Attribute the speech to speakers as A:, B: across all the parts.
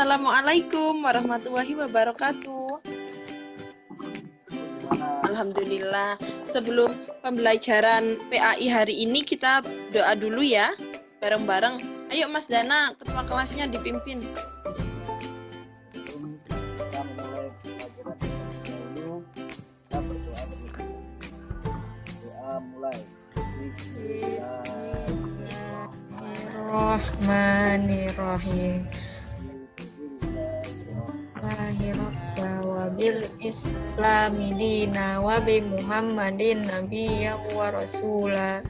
A: Assalamualaikum warahmatullahi wabarakatuh. Alhamdulillah. Sebelum pembelajaran PAI hari ini kita doa dulu ya, bareng-bareng. Ayo Mas Dana, ketua kelasnya dipimpin.
B: Kita mulai pelajaran dulu. Kita berdoa dulu. Doa mulai.
C: Bismillahirrahmanirrahim. Lahirabba wa bil islami dina wa bi muhammadin nabiyya wa rasula.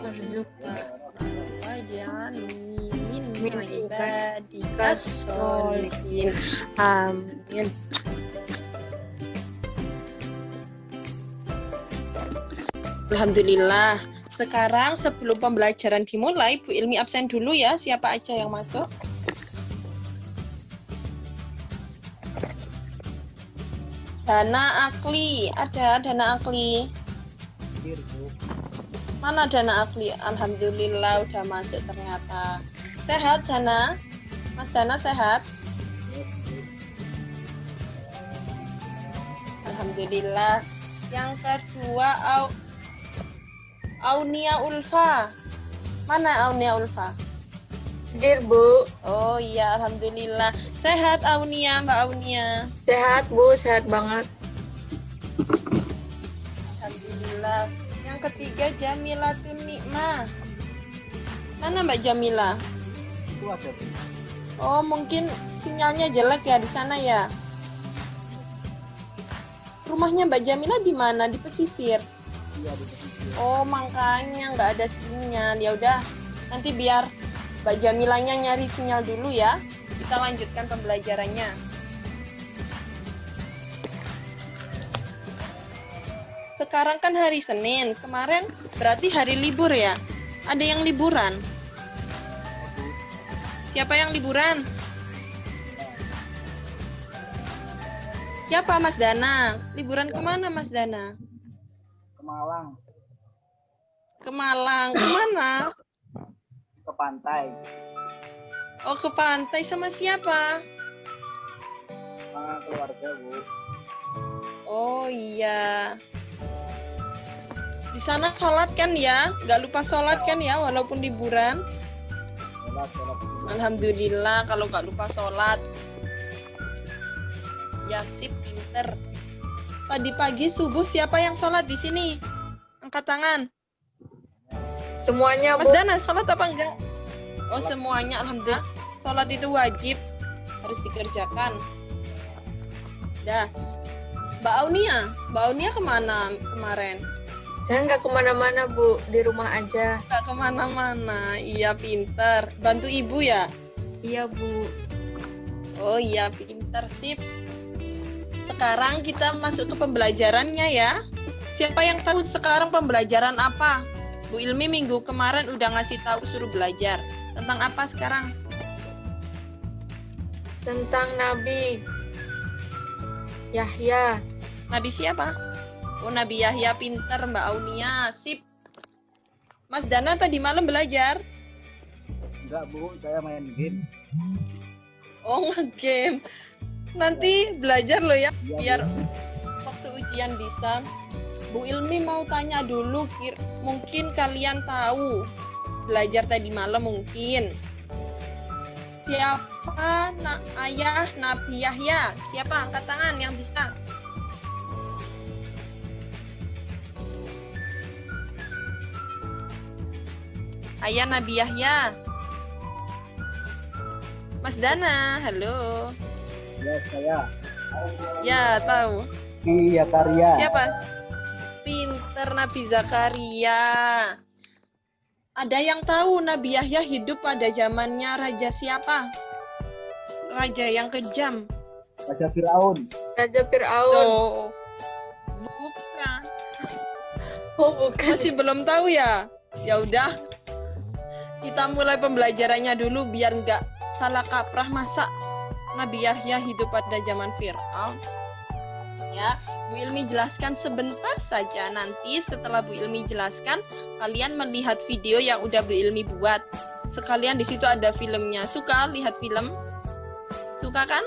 C: Warzuqna
A: Waj'alni min
C: min
A: ibadikas sholihin. Amin. Alhamdulillah. Sekarang sebelum pembelajaran dimulai, Bu Ilmi absen dulu ya. Siapa aja yang masuk? Dana Akli. Ada Dana Akli. Mana Dana Akli? Alhamdulillah udah masuk ternyata. Sehat Dana? Mas Dana sehat? Alhamdulillah. Yang kedua Aunia Ulfa. Mana Aunia Ulfa?
C: Hadir, Bu.
A: Oh iya, alhamdulillah. Sehat Aunia, Mbak Aunia.
C: Sehat, Bu. Sehat banget.
A: Alhamdulillah. Yang ketiga Jamilatun Nikmah. Mana Mbak Jamila?
B: Itu ada.
A: Oh, mungkin sinyalnya jelek ya di sana ya. Rumahnya Mbak Jamila di mana? Di pesisir.
B: Iya, di pesisir.
A: Oh, makanya nggak ada sinyal. Ya udah, nanti biar Mbak Jamilanya nyari sinyal dulu ya. Kita lanjutkan pembelajarannya. Sekarang kan hari Senin. Kemarin berarti hari libur ya? Ada yang liburan? Siapa yang liburan? Siapa Mas Dana? Liburan kemana Mas Dana?
B: Ke Malang,
A: Ke Malang. Kemana?
B: ke pantai.
A: Oh, ke pantai sama siapa?
B: Sama keluarga, Bu.
A: Oh iya. Di sana sholat kan ya? Nggak lupa sholat kan ya walaupun liburan?
B: Sholat dulu.
A: Alhamdulillah kalau nggak lupa sholat. Ya sip, pinter. Tadi pagi subuh siapa yang sholat di sini? Angkat tangan.
C: Semuanya,
A: Mas
C: Bu.
A: Dana sholat apa enggak? Oh semuanya, alhamdulillah. Sholat itu wajib, harus dikerjakan. Dah. Mbak Aunia kemana kemarin?
C: Saya nggak kemana-mana, Bu. Di rumah aja.
A: Nggak kemana-mana. Iya pinter. Bantu ibu ya?
C: Iya, Bu.
A: Oh iya pinter, sip. Sekarang kita masuk ke pembelajarannya ya. Siapa yang tahu sekarang pembelajaran apa? Bu Ilmi minggu kemarin udah ngasih tahu suruh belajar. Tentang apa sekarang?
C: Tentang Nabi Yahya.
A: Nabi siapa? Oh Nabi Yahya, pinter Mbak Aunia, sip. Mas Dana tadi malam belajar?
B: Enggak, Bu, saya main game.
A: Oh nge-game. Nanti belajar loh ya,
B: Iya,
A: biar
B: Bu.
A: waktu ujian bisa. Bu Ilmi mau tanya dulu, mungkin kalian tahu belajar tadi malam mungkin. Siapa ayah Nabi Yahya? Siapa? Angkat tangan yang bisa. Ayah Nabi Yahya. Mas Dana, halo.
B: Ya, saya.
A: Ya, tahu.
B: Iya, Karya.
A: Siapa? Pinter Nabi Zakaria. Ada yang tahu Nabi Yahya hidup pada zamannya raja siapa? Raja yang kejam.
B: Raja Firaun.
C: Raja Fir'aun.
A: Oh, bukan.
C: Oh, bukan.
A: Masih belum tahu ya? Ya udah. Kita mulai pembelajarannya dulu biar nggak salah kaprah. Masa Nabi Yahya hidup pada zaman Fir'aun? Ya, Bu Ilmi jelaskan sebentar saja. Nanti setelah Bu Ilmi jelaskan, kalian melihat video yang udah Bu Ilmi buat. Sekalian di situ ada filmnya. Suka lihat film? Suka kan?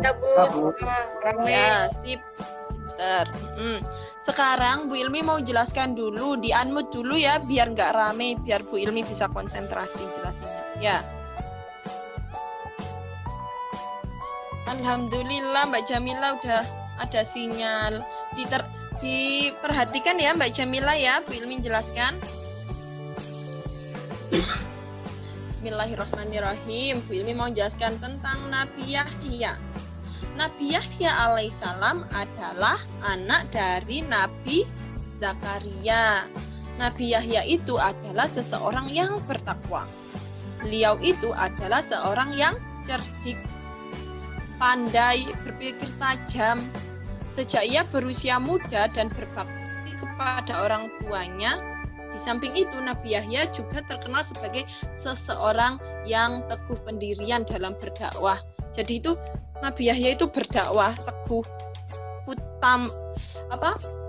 C: Ya Bu, suka rame.
A: Ya, sip. Pinter. Sekarang Bu Ilmi mau jelaskan dulu, di-unmute dulu ya, biar nggak rame, biar Bu Ilmi bisa konsentrasi jelasinnya. Ya. Alhamdulillah Mbak Jamila udah ada sinyal. Diperhatikan ya Mbak Jamila ya, Bu Ilmi jelaskan. Bismillahirrahmanirrahim. Bu Ilmi mau jelaskan tentang Nabi Yahya. Nabi Yahya alaihissalam adalah anak dari Nabi Zakaria. Nabi Yahya itu adalah seseorang yang bertakwa. Beliau itu adalah seorang yang cerdik, pandai, berpikir tajam. Sejak ia berusia muda dan berbakti kepada orang tuanya, di samping itu Nabi Yahya juga terkenal sebagai seseorang yang teguh pendirian dalam berdakwah. Jadi itu Nabi Yahya itu berdakwah teguh,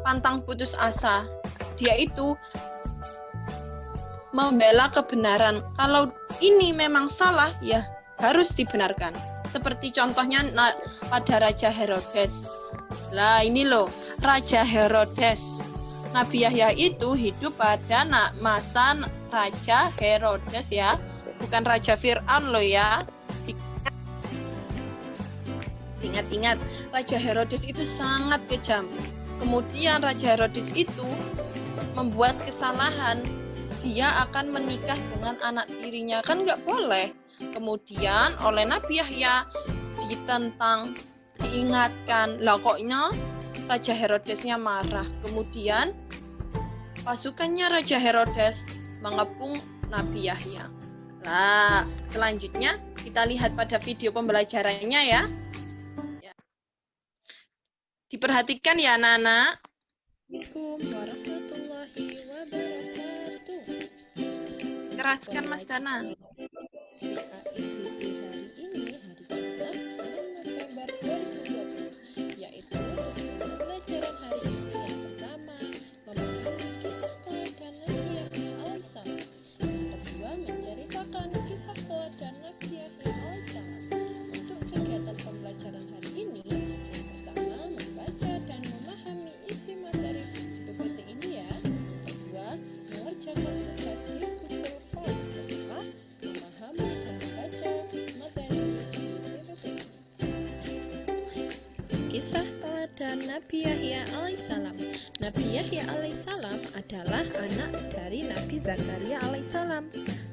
A: pantang putus asa. Dia itu membela kebenaran. Kalau ini memang salah, ya harus dibenarkan. Seperti contohnya pada Raja Herodes. Lah ini loh, Raja Herodes. Nabi Yahya itu hidup pada masa Raja Herodes ya, bukan Raja Fir'aun loh ya. Ingat-ingat, Raja Herodes itu sangat kejam. Kemudian Raja Herodes itu membuat kesalahan. Dia akan menikah dengan anak tirinya, kan nggak boleh. Kemudian oleh Nabi Yahya ditentang, diingatkan. Lah koknya Raja Herodesnya marah. Kemudian pasukannya Raja Herodes mengepung Nabi Yahya. Nah, selanjutnya kita lihat pada video pembelajarannya ya. Diperhatikan ya anak-anak. Assalamualaikum warahmatullahi wabarakatuh. Keraskan Mas Dana. Hari ini hari 11 November 2020, yaitu untuk pembelajaran hari ini yang pertama memahami kisah teladan Nabi Yahya alaihissalam. Yang kedua menceritakan kisah teladan Nabi Yahya alaihissalam. Untuk kegiatan pembelajaran hari ini, mengerjakan tugas di Google Form setelah memahami dan membaca materi PPT. Kisah teladan Nabi Yahya alaihissalam. Nabi Yahya alaihissalam adalah anak dari Nabi Zakaria alaihissalam.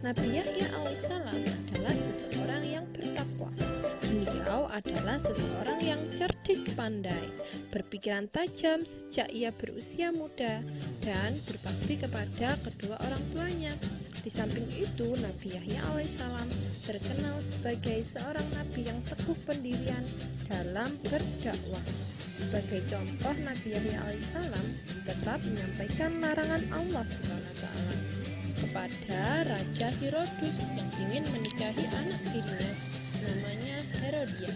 A: Nabi Yahya alaihissalam adalah seseorang yang bertakwa. Beliau adalah seseorang yang cerdik pandai, berpikiran tajam sejak ia berusia muda, dan berbakti kepada kedua orang tuanya. Di samping itu, Nabi Yahya alaihissalam terkenal sebagai seorang nabi yang teguh pendirian dalam berdakwah. Sebagai contoh, Nabi Yahya alaihissalam tetap menyampaikan larangan Allah SWT kepada Raja Herodes yang ingin menikahi anak tirinya, namanya Herodia.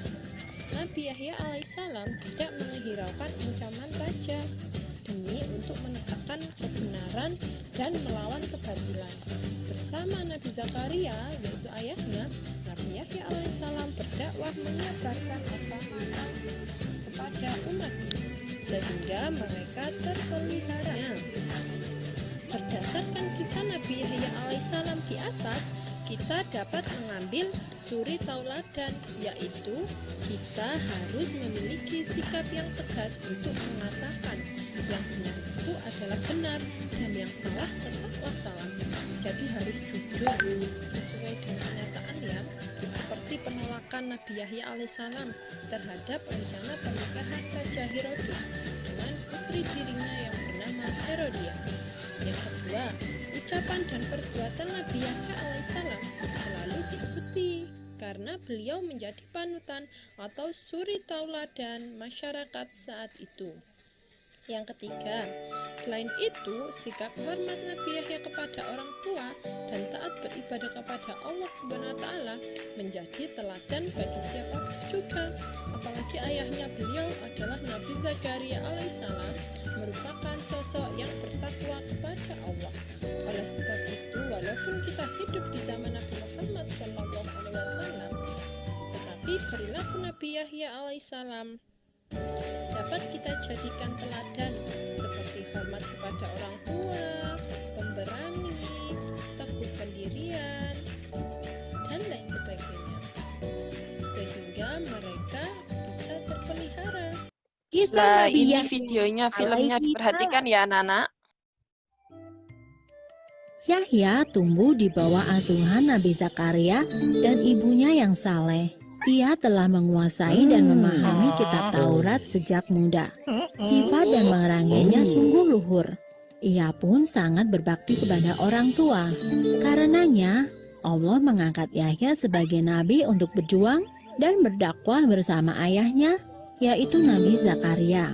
A: Nabi Yahya alaihissalam tidak menghiraukan ancaman raja demi untuk menegakkan kebenaran dan melawan kebatilan. Bersama Nabi Zakaria, yaitu ayahnya, Nabi Yahya alaihissalam berdakwah menyebarkan agama kepada umatnya sehingga mereka terpelihara. Berdasarkan kisah Nabi Yahya alaihissalam di atas, kita dapat mengambil suri tauladan, yaitu kita harus memiliki sikap yang tegas untuk mengatakan yang benar itu adalah benar dan yang salah tetaplah salah. Jadi harus jujur sesuai dengan kenyataan ya, seperti penolakan Nabi Yahya alaihissalam terhadap rencana pernikahan Raja Herodes dengan putri dirinya yang bernama Herodia. Yang kedua, ucapan dan perbuatan Nabi Yahya alaihissalam selalu diikuti karena beliau menjadi panutan atau suri tauladan masyarakat saat itu. Yang ketiga, selain itu, sikap hormat Nabi Yahya kepada orang tua dan taat beribadah kepada Allah SWT menjadi teladan bagi siapa juga. Apalagi ayahnya beliau adalah Nabi Zakaria alaihissalam, merupakan sosok yang bertakwa kepada Allah. Oleh sebab itu, walaupun kita hidup di zaman Nabi perilaku Nabi Yahya alaihissalam dapat kita jadikan teladan seperti hormat kepada orang tua, pemberani, teguh pendirian, dan lain sebagainya, sehingga mereka bisa terpelihara.
D: Kisah
A: Nah,
D: Nabi
A: ini
D: Yahya
A: videonya, filmnya
D: alaihi
A: diperhatikan ya anak-anak.
D: Yahya tumbuh di bawah asuhan Nabi Zakaria dan ibunya yang saleh. Ia telah menguasai dan memahami kitab Taurat sejak muda. Sifat dan merangainya sungguh luhur. Ia pun sangat berbakti kepada orang tua. Karenanya, Allah mengangkat Yahya sebagai nabi untuk berjuang dan berdakwah bersama ayahnya, yaitu Nabi Zakaria.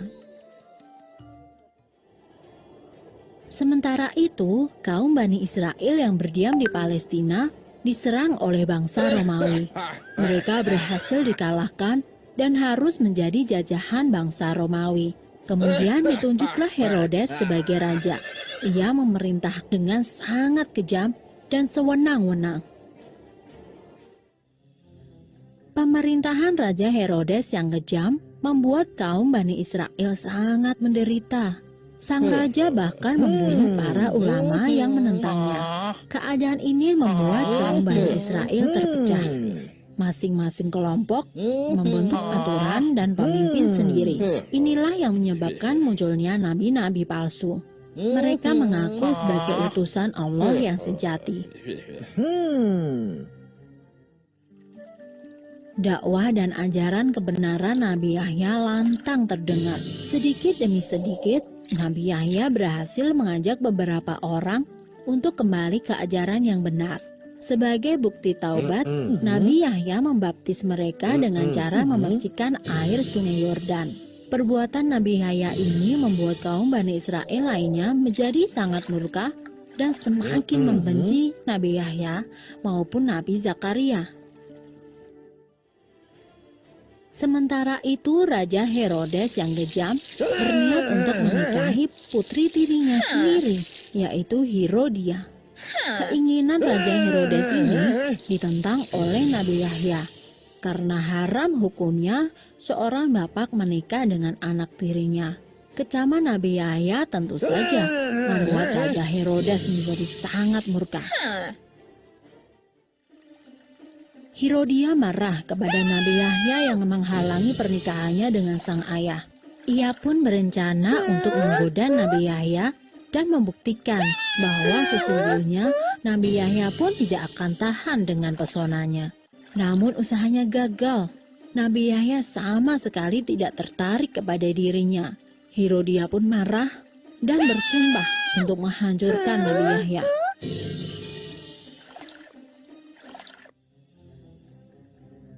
D: Sementara itu, kaum Bani Israel yang berdiam di Palestina diserang oleh bangsa Romawi. Mereka berhasil dikalahkan dan harus menjadi jajahan bangsa Romawi. Kemudian ditunjuklah Herodes sebagai raja. Ia memerintah dengan sangat kejam dan sewenang-wenang. Pemerintahan Raja Herodes yang kejam membuat kaum Bani Israel sangat menderita. Sang raja bahkan membunuh para ulama yang menentangnya. Keadaan ini membuat kaum Bani Israel terpecah. Masing-masing kelompok membentuk aturan dan pemimpin sendiri. Inilah yang menyebabkan munculnya nabi-nabi palsu. Mereka mengaku sebagai utusan Allah yang sejati. Dakwah dan ajaran kebenaran Nabi Yahya lantang terdengar. Sedikit demi sedikit, Nabi Yahya berhasil mengajak beberapa orang untuk kembali ke ajaran yang benar. Sebagai bukti taubat, Nabi Yahya membaptis mereka dengan cara memercikan air sungai Yordan. Perbuatan Nabi Yahya ini membuat kaum Bani Israel lainnya menjadi sangat murka dan semakin membenci Nabi Yahya maupun Nabi Zakaria. Sementara itu, Raja Herodes yang kejam berniat untuk menikahi putri tirinya sendiri, yaitu Herodia. Keinginan Raja Herodes ini ditentang oleh Nabi Yahya. Karena haram hukumnya seorang bapak menikah dengan anak tirinya. Kecaman Nabi Yahya tentu saja membuat Raja Herodes menjadi sangat murka. Herodia marah kepada Nabi Yahya yang menghalangi pernikahannya dengan sang ayah. Ia pun berencana untuk menggoda Nabi Yahya dan membuktikan bahwa sesungguhnya Nabi Yahya pun tidak akan tahan dengan pesonanya. Namun usahanya gagal. Nabi Yahya sama sekali tidak tertarik kepada dirinya. Herodia pun marah dan bersumpah untuk menghancurkan Nabi Yahya.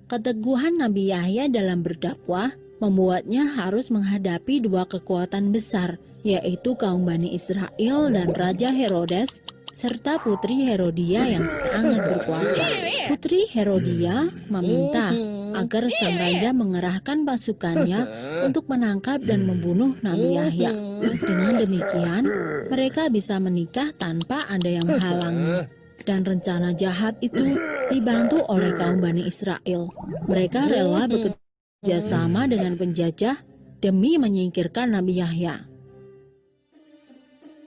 D: Keteguhan Nabi Yahya dalam berdakwah membuatnya harus menghadapi dua kekuatan besar, yaitu kaum Bani Israel dan Raja Herodes, serta putri Herodia yang sangat berkuasa. Putri Herodia meminta agar sang raja mengerahkan pasukannya untuk menangkap dan membunuh Nabi Yahya. Dengan demikian, mereka bisa menikah tanpa ada yang menghalangi. Dan rencana jahat itu dibantu oleh kaum Bani Israel. Mereka rela bekerja sama dengan penjajah demi menyingkirkan Nabi Yahya.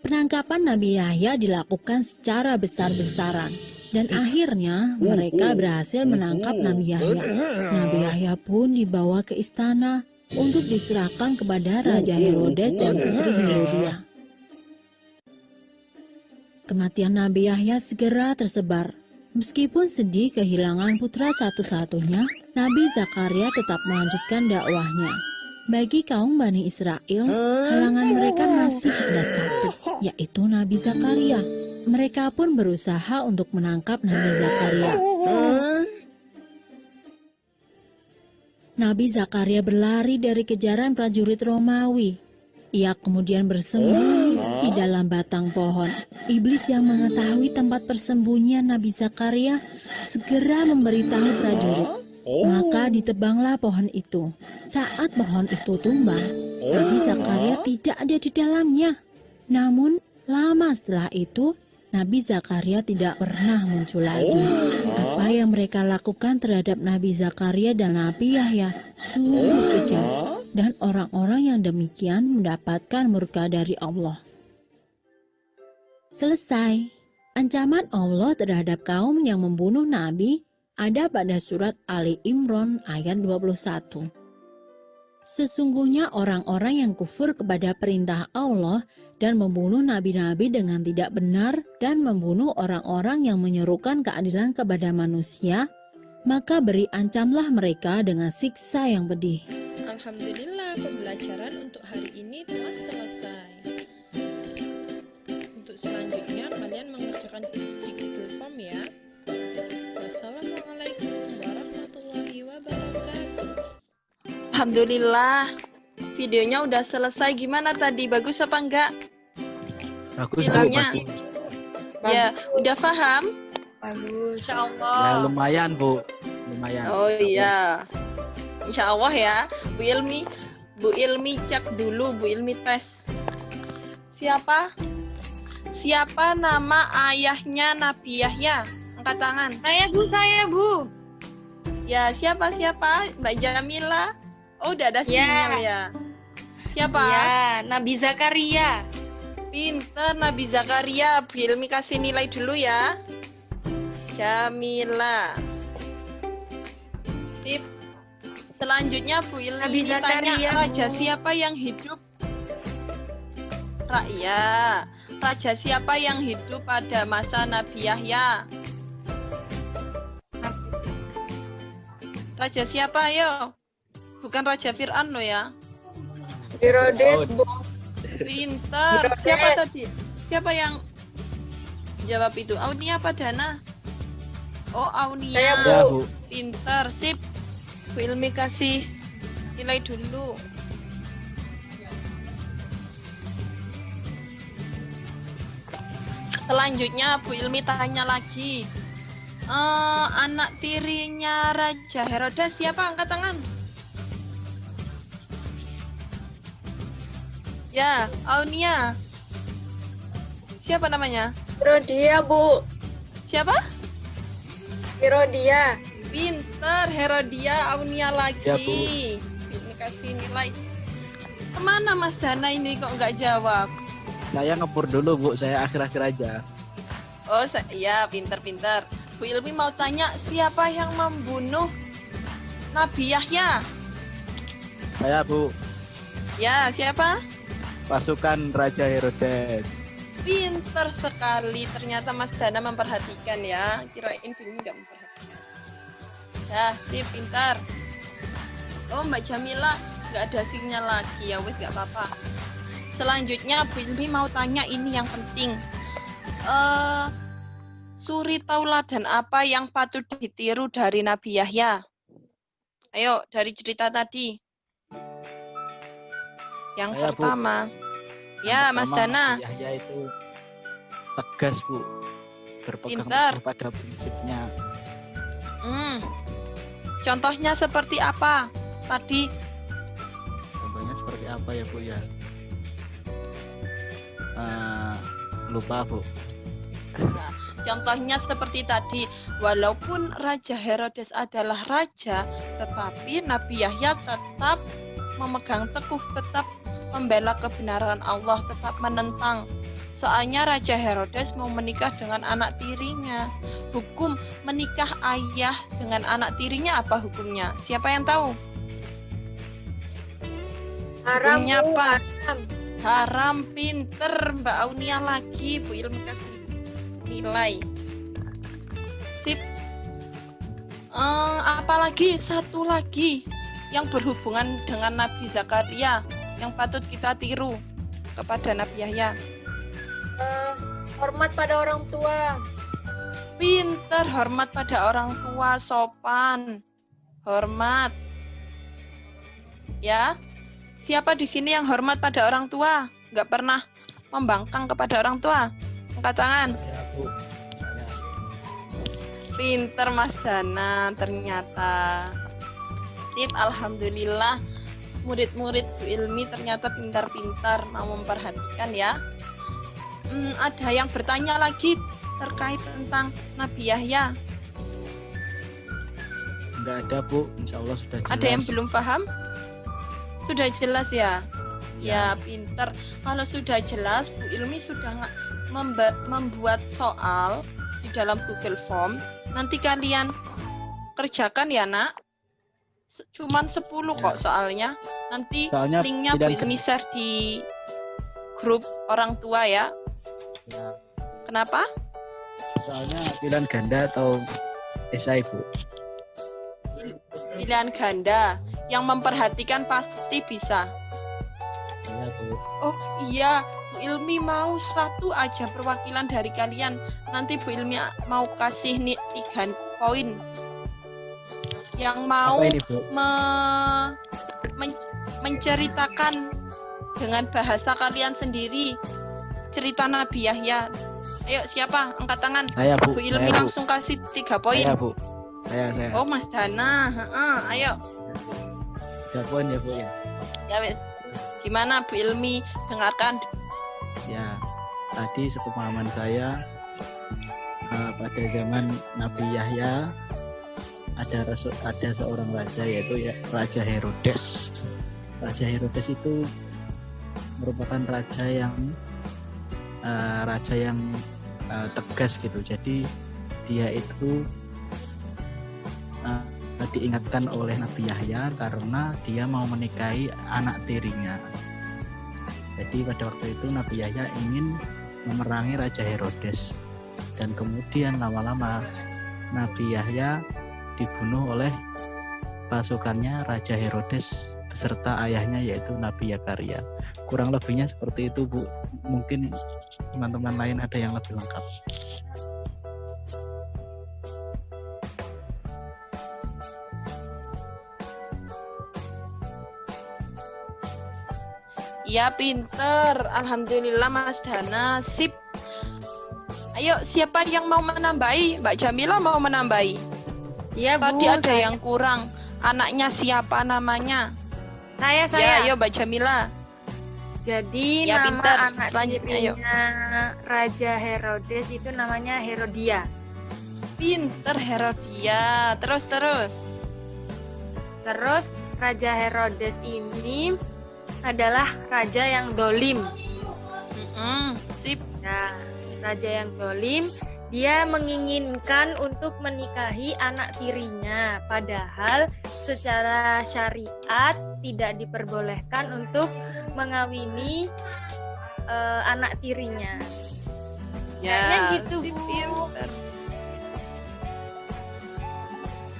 D: Penangkapan Nabi Yahya dilakukan secara besar-besaran dan akhirnya mereka berhasil menangkap Nabi Yahya. Nabi Yahya pun dibawa ke istana untuk diserahkan kepada Raja Herodes dan putri Herodia. Kematian Nabi Yahya segera tersebar. Meskipun sedih kehilangan putra satu-satunya, Nabi Zakaria tetap melanjutkan dakwahnya. Bagi kaum Bani Israel, halangan mereka masih ada satu, yaitu Nabi Zakaria. Mereka pun berusaha untuk menangkap Nabi Zakaria. Nabi Zakaria berlari dari kejaran prajurit Romawi. Ia kemudian bersembunyi di dalam batang pohon. Iblis yang mengetahui tempat persembunyian Nabi Zakaria segera memberitahu prajurit. Maka ditebanglah pohon itu. Saat pohon itu tumbang, Nabi Zakaria tidak ada di dalamnya. Namun, lama setelah itu, Nabi Zakaria tidak pernah muncul lagi. Apa yang mereka lakukan terhadap Nabi Zakaria dan Nabi Yahya sungguh kejam, dan orang-orang yang demikian mendapatkan murka dari Allah. Selesai. Ancaman Allah terhadap kaum yang membunuh Nabi ada pada surat Ali Imran ayat 21. Sesungguhnya orang-orang yang kufur kepada perintah Allah dan membunuh nabi-nabi dengan tidak benar dan membunuh orang-orang yang menyerukan keadilan kepada manusia, maka beri ancamlah mereka dengan siksa yang pedih.
A: Alhamdulillah, pembelajaran untuk hari ini telah selesai. Untuk selanjutnya kalian mengerjakan di Google Form ya. Wassalamualaikum warahmatullahi wabarakatuh. Alhamdulillah, videonya udah selesai. Gimana tadi? Bagus apa enggak?
E: Bagus, Bu,
A: Filmnya?
E: bagus.
A: Ya,
C: Bagus.
A: udah paham?
C: Bagus.
A: Insya
E: Ya
A: Allah.
E: lumayan, Bu. Lumayan.
A: Oh iya. Insya Allah ya. Bu Ilmi cek dulu, Bu Ilmi tes. Siapa nama ayahnya Nabi Yahya? Angkat tangan.
F: Saya Bu.
A: Ya, siapa? Mbak Jamila. Oh, udah ada sinyal ya. Siapa?
F: Ya, Nabi Zakaria.
A: Pinter Nabi Zakaria. Bu Ilmi kasih nilai dulu ya. Jamila. Tip. Selanjutnya Bu Ilmi
F: Nabi
A: tanya,
F: Zakaria,
A: raja
F: Bu.
A: siapa yang hidup? Raja siapa yang hidup pada masa Nabi Yahya? Raja siapa ayo? Bukan Raja Fir'aun loh ya.
C: Herodes, Bu.
A: Pinter.
C: Herodes.
A: Siapa tadi? Siapa yang jawab itu? Aunia apa Dana? Oh, Aunia.
C: Saya, Bu.
E: Ya, Bu.
A: Pinter. Sip. Bu Ilmi kasih nilai dulu. Selanjutnya Bu Ilmi tanya lagi. Anak tirinya Raja Herodes siapa? Angkat tangan. Ya, Aunia. Siapa namanya?
C: Herodia, Bu.
A: Siapa?
C: Herodia.
A: Pinter, Herodia, Aunia lagi.
E: Ya, Bu.
A: Ini kasih nilai. Kemana Mas Dana ini kok nggak jawab?
E: Saya ngebur dulu, Bu. Saya akhir-akhir aja.
A: Oh, iya, pinter-pinter. Bu Ilmi mau tanya, siapa yang membunuh Nabi Yahya?
E: Saya, Bu.
A: Ya, siapa?
E: Pasukan Raja Herodes.
A: Pinter sekali. Ternyata Mas Dana memperhatikan ya. Kirain Bu Ilmi nggak memperhatikan. Ya, sip, pintar. Oh, Mbak Jamila nggak ada sinyal lagi. Ya wis, nggak apa-apa. Selanjutnya Bu Ilmi mau tanya ini yang penting. Suri tauladan apa yang patut ditiru dari Nabi Yahya? Ayo, dari cerita tadi. Yang
E: Saya, Bu.
A: pertama. Ya,
E: Yang
A: Mas
E: pertama,
A: Dana.
E: Nabi Yahya itu tegas, Bu. Berpegang
A: Pintar.
E: teguh pada prinsipnya.
A: Contohnya seperti apa? Tadi
E: Contohnya seperti apa ya, Bu ya? Lupa, Bu.
A: contohnya seperti tadi, walaupun Raja Herodes adalah raja, tetapi Nabi Yahya tetap memegang teguh, tetap membela kebenaran Allah, tetap menentang. Soalnya Raja Herodes mau menikah dengan anak tirinya. Hukum menikah ayah dengan anak tirinya apa hukumnya? Siapa yang tahu?
C: Haram,
A: Hukumnya
C: Bu.
A: apa?
C: Haram.
A: Haram. Pinter Mbak Aunia lagi. Bu Ilmi kasih nilai. Sip. Apalagi satu lagi yang berhubungan dengan Nabi Zakaria yang patut kita tiru kepada Nabi Yahya.
C: Hormat pada orang tua.
A: Pinter, hormat pada orang tua, sopan, hormat. Ya, siapa di sini yang hormat pada orang tua? Nggak pernah membangkang kepada orang tua? Angkat tangan.
E: Ya, Bu. Saya.
A: Pinter Mas Dana ternyata. Sip, alhamdulillah. Murid-murid Bu Ilmi ternyata pintar-pintar, mau memperhatikan ya. ada yang bertanya lagi terkait tentang Nabi Yahya.
E: Enggak ada, Bu. Insya Allah sudah jelas.
A: Ada yang belum paham? Sudah jelas ya?
E: Ya.
A: Ya, pinter. Kalau sudah jelas, Bu Ilmi sudah membuat soal di dalam Google Form. Nanti kalian kerjakan ya, Nak. Cuman 10 kok soalnya. Nanti
E: Soalnya
A: linknya Bu
E: pilihan
A: Ilmi share di grup orang tua ya.
E: Ya,
A: Kenapa?
E: soalnya pilihan ganda atau esai, Bu.
A: Pilihan ganda. Yang memperhatikan pasti bisa.
E: Iya, Bu.
A: Oh iya, Bu Ilmi mau satu aja perwakilan dari kalian. Nanti Bu Ilmi mau kasih nih 3 poin. Yang mau
E: Apa ini, Bu?
A: menceritakan dengan bahasa kalian sendiri cerita Nabi Yahya. Ayo siapa? Angkat tangan.
E: Saya, Bu.
A: Bu Ilmi
E: Saya, Bu.
A: langsung kasih 3 poin.
E: Saya, Bu. Saya.
A: Oh Mas Dana, ayo.
E: 3 poin ya, Bu ya.
A: Ya wes. Gimana Bu Ilmi? Dengarkan.
E: Ya, tadi sepemahaman saya pada zaman Nabi Yahya ada seorang raja, yaitu ya, Raja Herodes. Raja Herodes itu merupakan raja yang tegas gitu. Jadi dia itu diingatkan oleh Nabi Yahya karena dia mau menikahi anak tirinya. Jadi pada waktu itu Nabi Yahya ingin memerangi Raja Herodes, dan kemudian lama-lama Nabi Yahya dibunuh oleh pasukannya Raja Herodes beserta ayahnya, yaitu Nabi Zakaria. Kurang lebihnya seperti itu, Bu. Mungkin teman-teman lain ada yang lebih lengkap.
A: Ya pinter, alhamdulillah Mas Dana, sip. Ayo siapa yang mau menambahi? Mbak Jamila mau menambahi?
F: Iya, Bu.
A: Tadi ada yang kurang. Anaknya siapa namanya?
F: Saya.
A: Ya, ayo Mbak Jamila.
F: Jadi
A: Ya,
F: nama
A: pintar.
F: anak
A: Selanjutnya, ayo.
F: tirinya Raja Herodes itu namanya Herodia.
A: Pinter Herodia. Terus.
F: Terus Raja Herodes ini adalah raja yang dolim.
A: Sip.
F: Nah, raja yang dolim, dia menginginkan untuk menikahi anak tirinya, padahal secara syariat tidak diperbolehkan untuk mengawini anak tirinya. Kayaknya
A: Ya,
F: gitu,
A: sip,
F: Bu.
A: pinter.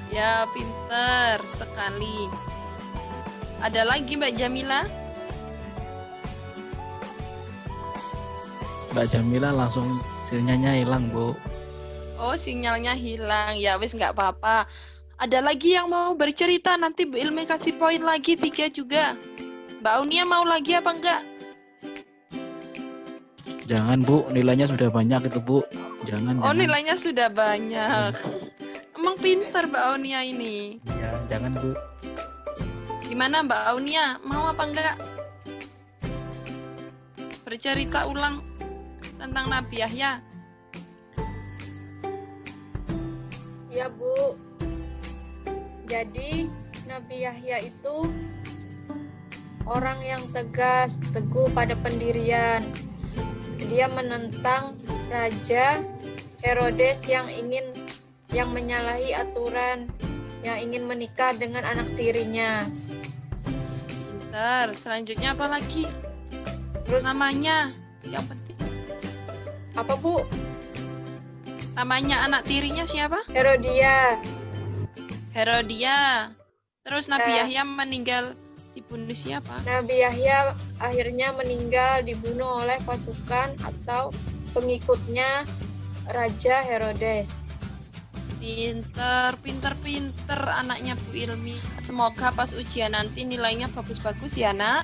A: Ya, pinter sekali. Ada lagi Mbak Jamila?
E: Mbak Jamila langsung sinyalnya hilang, Bu.
A: Oh, sinyalnya hilang. Ya wis nggak apa-apa. Ada lagi yang mau bercerita, nanti Bu Ilmi kasih poin lagi 3 juga. Mbak Aunia mau lagi apa enggak?
E: Jangan, Bu, nilainya sudah banyak itu, Bu. Jangan.
A: Oh,
E: jangan.
A: nilainya sudah banyak. Emang pintar Mbak Aunia ini.
E: Ya, jangan, Bu.
A: Gimana Mbak Aunia? Mau apa enggak? Bercerita ulang tentang Nabi Yahya.
C: Ya Bu, jadi Nabi Yahya itu orang yang tegas, teguh pada pendirian. Dia menentang Raja Herodes yang menyalahi aturan, yang ingin menikah dengan anak tirinya.
A: Pintar. Selanjutnya apa lagi?
C: Terus
A: Namanya yang penting.
C: apa Bu?
A: Namanya anak tirinya siapa?
C: Herodia.
A: Herodia. Terus Nabi
C: Ya.
A: Yahya meninggal dibunuh siapa?
C: Nabi Yahya akhirnya meninggal dibunuh oleh pasukan atau pengikutnya Raja Herodes.
A: Pinter anaknya Bu Ilmi. Semoga pas ujian nanti nilainya bagus-bagus ya, Nak.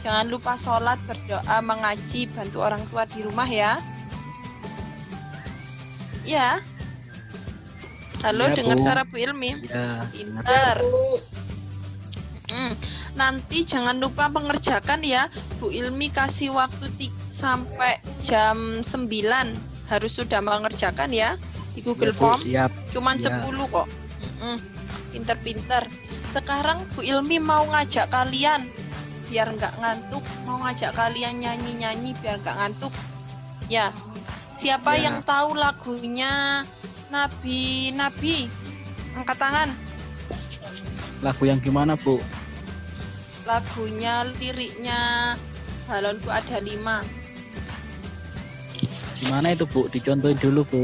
A: Jangan lupa sholat, berdoa, mengaji, bantu orang tua di rumah ya. Ya. Halo,
E: Ya,
A: dengar
E: Bu.
A: suara Bu Ilmi.
E: Ya,
A: Pinter.
C: Bu,
A: Nanti jangan lupa mengerjakan ya. Bu Ilmi kasih waktu sampai jam 9 harus sudah mengerjakan ya di Google
E: Ya, Bu,
A: Form.
E: siap.
A: Cuman
E: Ya.
A: 10 kok. Pinter-pinter. Sekarang Bu Ilmi mau ngajak kalian biar nggak ngantuk, mau ngajak kalian nyanyi-nyanyi biar nggak ngantuk. Ya. Siapa
E: Ya.
A: yang tahu lagunya Nabi? Angkat tangan.
E: Lagu yang gimana, Bu?
A: Lagunya, liriknya Balonku Ada 5.
E: Gimana itu, Bu? Dicontohin dulu, Bu.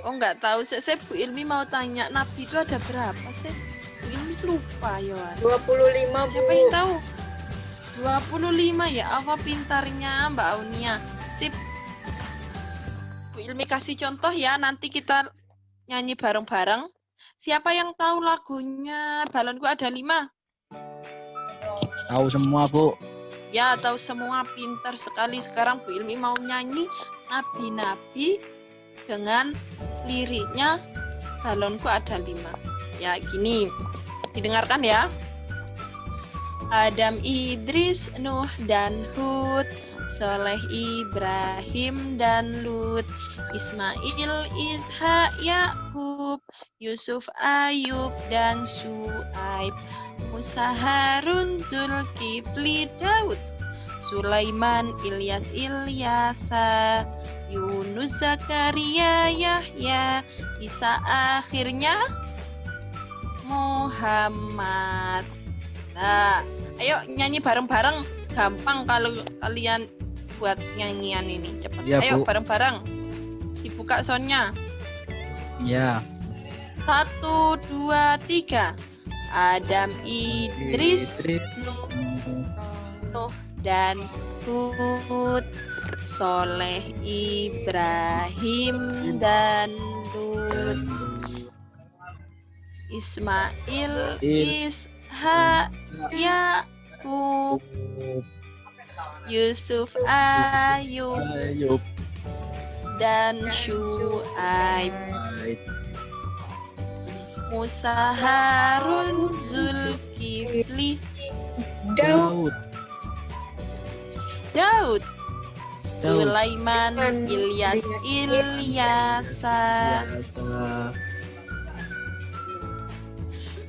A: Oh, nggak tahu. Saya Bu Ilmi mau tanya, Nabi itu ada berapa sih? Bu Ilmi lupa, Yohan.
C: 25, Bu.
A: Siapa yang tahu? 25 ya. Apa pintarnya Mbak Aunia. Sip. Bu Ilmi kasih contoh ya. Nanti kita nyanyi bareng-bareng. Siapa yang tahu lagunya Balonku Ada 5?
E: Tahu semua, Bu.
A: Ya, tahu semua, pintar sekali. Sekarang Bu Ilmi mau nyanyi Nabi-Nabi dengan liriknya Balonku Ada 5. Ya, gini. Didengarkan ya. Adam, Idris, Nuh, dan Hud, Soleh, Ibrahim, dan Lut, Ismail, Ishak, Yakub, Yusuf, Ayub, dan Su'aib, Musa, Harun, Zulkifli, Daud, Sulaiman, Ilyas, Ilyasa, Yunus, Zakaria, Yahya, Isa, akhirnya Muhammad. Nah, ayo nyanyi bareng-bareng. Gampang kalau kalian buat nyanyian ini. Cepat.
E: Ya,
A: Ayo
E: Bu.
A: bareng-bareng. Dibuka soundnya.
E: Ya.
A: 1, 2, 3. Adam, Idris, Nuh, dan Hud, Soleh, Ibrahim, dan Lut, Ismail, Ishak, Yakub, Yusuf, Ayub,
E: Ayub.
A: dan Syuaib, Musa, Harun, Zulkifli,
C: Daud,
A: Daud, Sulaiman, Ilyas, Ilyasa,
E: Biasa.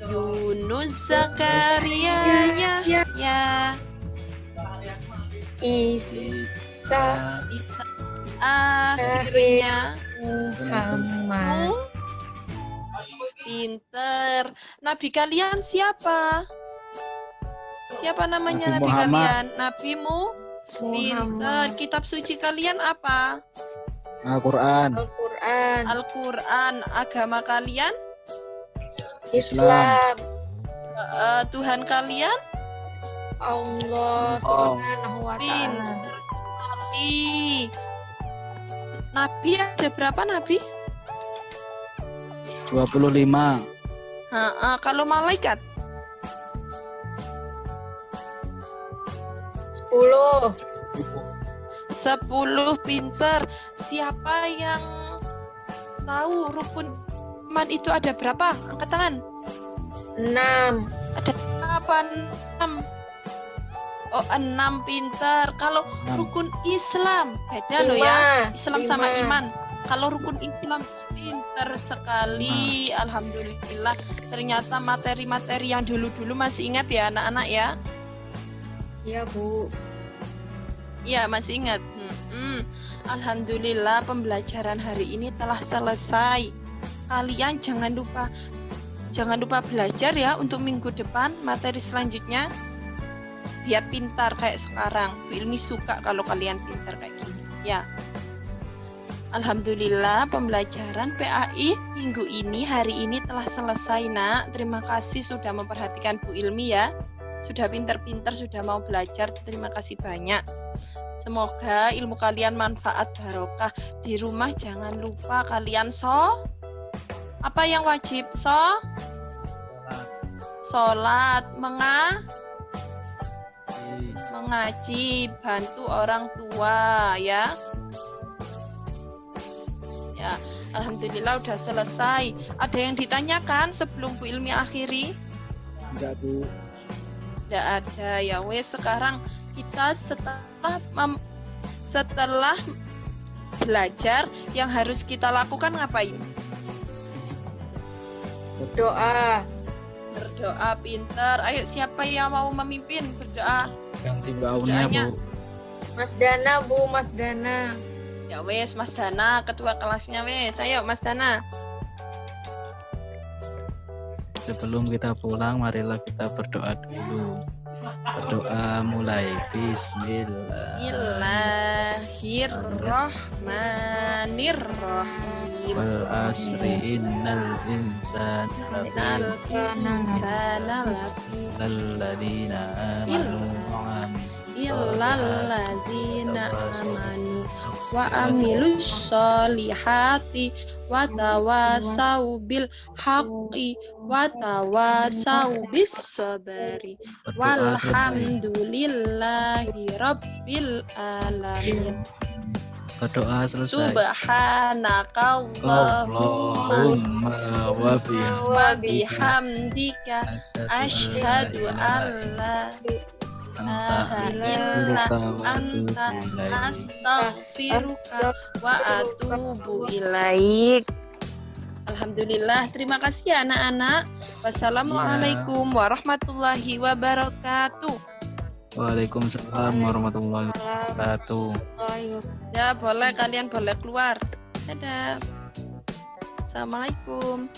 A: Yunus, Zakaria, Yahya,
C: Isa,
A: Isa, akhirnya
C: Muhammad.
A: Pinter. Nabi kalian siapa? Siapa namanya
E: Nabi
A: Nabi
E: Muhammad.
A: kalian? Nabimu? Pinter.
C: Muhammad.
A: Kitab suci kalian apa?
E: Al-Quran.
C: Al-Quran,
A: Al-Quran. Agama kalian?
C: Islam,
A: Tuhan kalian?
C: Allah Subhanahu wa Ta'ala.
A: Pinter sekali. Nabi ada berapa nabi?
E: 25.
A: Kalau malaikat?
C: 10,
A: 10. Pinter. Siapa yang tahu rukun iman itu ada berapa? Angkat tangan.
C: 6,
A: Ada berapa? 6. Oh, 6. Pinter. Kalau
E: 6.
A: rukun Islam beda loh ya.
C: 5,
A: Islam sama
C: 5.
A: iman. Kalau rukun Islam, pinter sekali. Alhamdulillah. Ternyata materi-materi yang dulu-dulu masih ingat ya anak-anak ya.
C: Ya, Bu.
A: Iya, masih ingat. Alhamdulillah pembelajaran hari ini telah selesai. Kalian jangan lupa belajar ya untuk minggu depan materi selanjutnya. Biar pintar kayak sekarang. Bu Ilmi suka kalau kalian pintar kayak gini. Ya. Alhamdulillah pembelajaran PAI minggu ini hari ini telah selesai, Nak. Terima kasih sudah memperhatikan Bu Ilmi ya. Sudah pintar-pintar, sudah mau belajar. Terima kasih banyak. Semoga ilmu kalian manfaat barokah. Di rumah jangan lupa kalian apa yang wajib? Sholat, mengaji, bantu orang tua ya. Ya, alhamdulillah udah selesai. Ada yang ditanyakan sebelum Bu Ilmi akhiri?
B: Enggak, Bu.
A: Tidak ada. Ya wes, sekarang kita setelah belajar yang harus kita lakukan ngapain?
C: Doa.
A: Berdoa. Pinter. Ayo, siapa yang mau memimpin berdoa?
E: Ganti gaunnya,
A: Doanya.
E: Bu.
C: Mas Dana, Bu, Mas Dana.
A: Ya wes, Mas Dana, ketua kelasnya wes. Ayo, Mas Dana.
E: Sebelum kita pulang, marilah kita berdoa dulu. Berdoa mulai. Bismillah.
A: Bismillahirrahmanirrahim.
E: Wal asri innal insana
A: Innal insana
E: lalladzina amanu wa
A: illalladzina amanu wa amilus solihati wa tawasau bil haqqi wa tawasau bis sabari
E: Berdoa selesai.
A: walhamdulillahi rabbil alamin.
E: Berdoa selesai.
A: Subhanaka Allahumma
E: Allahumma
A: wa bihamdika asyhadu an la ilaha illa anta astaghfiruka wa atubu ilaik. Alhamdulillah, terima kasih ya anak-anak. Wassalamualaikum warahmatullahi wabarakatuh.
E: Waalaikumsalam warahmatullahi wabarakatuh.
A: Ya, boleh, kalian boleh keluar. Dadah. Assalamualaikum.